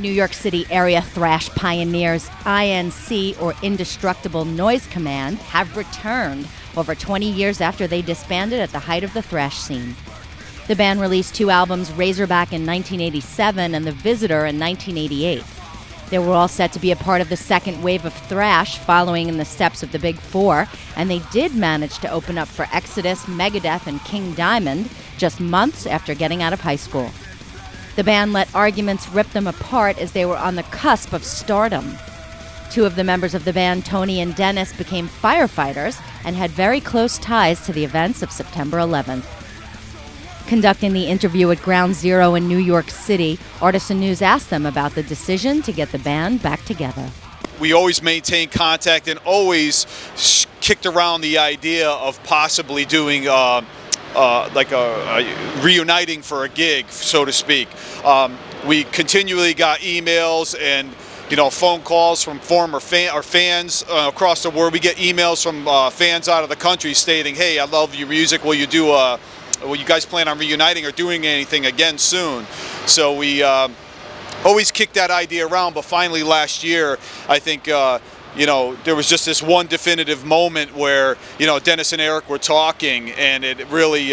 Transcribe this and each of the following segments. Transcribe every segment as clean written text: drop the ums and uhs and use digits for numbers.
New York City area thrash pioneers I.N.C, or Indestructible Noise Command, have returned over 20 years after they disbanded at the height of the thrash scene. The band released 2 albums, Razorback in 1987 and The Visitor in 1988. They were all set to be a part of the second wave of thrash following in the steps of the Big Four, and they did manage to open up for Exodus, Megadeth, and King Diamond just months after getting out of high school. The band let arguments rip them apart as they were on the cusp of stardom. 2 of the members of the band, Tony and Dennis, became firefighters and had very close ties to the events of September 11th. Conducting the interview at Ground Zero in New York City, Artisan News asked them about the decision to get the band back together. We always maintained contact and always kicked around the idea of possibly doing reuniting for a gig, so to speak. We continually got emails and phone calls from former fans across the world. We get emails from fans out of the country stating, "Hey, I love your music. Will you guys plan on reuniting or doing anything again soon?" So we always kicked that idea around, but finally last year, I think there was just this one definitive moment where Dennis and Eric were talking, and it really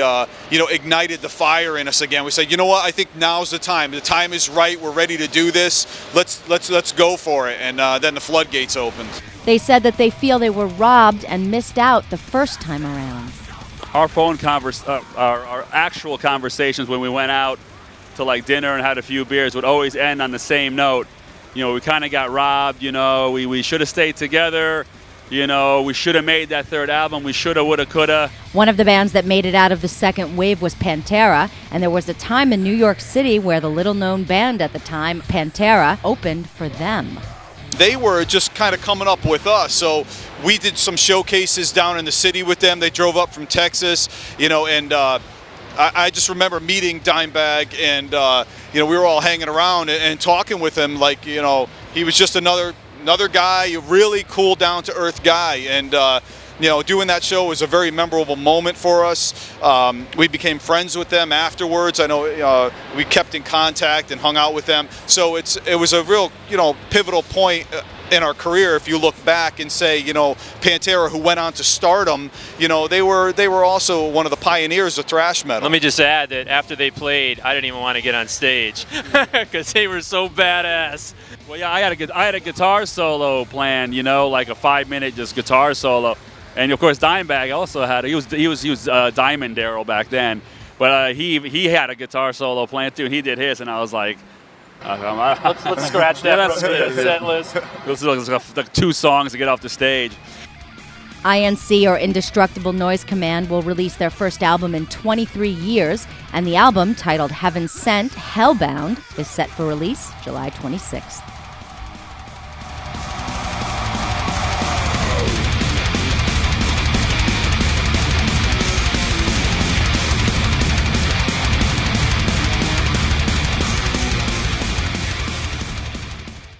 ignited the fire in us again. We said, I think now's the time. The time is right. We're ready to do this. Let's go for it. And then the floodgates opened. They said that they feel they were robbed and missed out the first time around. Our actual conversations when we went out to dinner and had a few beers would always end on the same note. We kind of got robbed. We should have stayed together. We should have made that third album. We shoulda, woulda, coulda. One of the bands that made it out of the second wave was Pantera, and there was a time in New York City where the little-known band at the time, Pantera, opened for them. They were just kind of coming up with us, so we did some showcases down in the city with them. They drove up from Texas, and I just remember meeting Dimebag, and we were all hanging around and talking with him like he was just another guy, a really cool, down-to-earth guy, and doing that show was a very memorable moment for us. We became friends with them afterwards. I know we kept in contact and hung out with them. So it was a real pivotal point in our career. If you look back and say Pantera, who went on to stardom, they were also one of the pioneers of thrash metal. Let me just add that after they played, I didn't even want to get on stage because they were so badass. Well, yeah, I had a guitar solo planned, like a 5-minute just guitar solo. And of course, Dimebag also had. He was Diamond Daryl back then, but he had a guitar solo planned too. He did his, and I was like, let's scratch that from the set list. This is like 2 songs to get off the stage. I.N.C, or Indestructible Noise Command, will release their first album in 23 years, and the album, titled Heaven Sent, Hellbound, is set for release July 26th.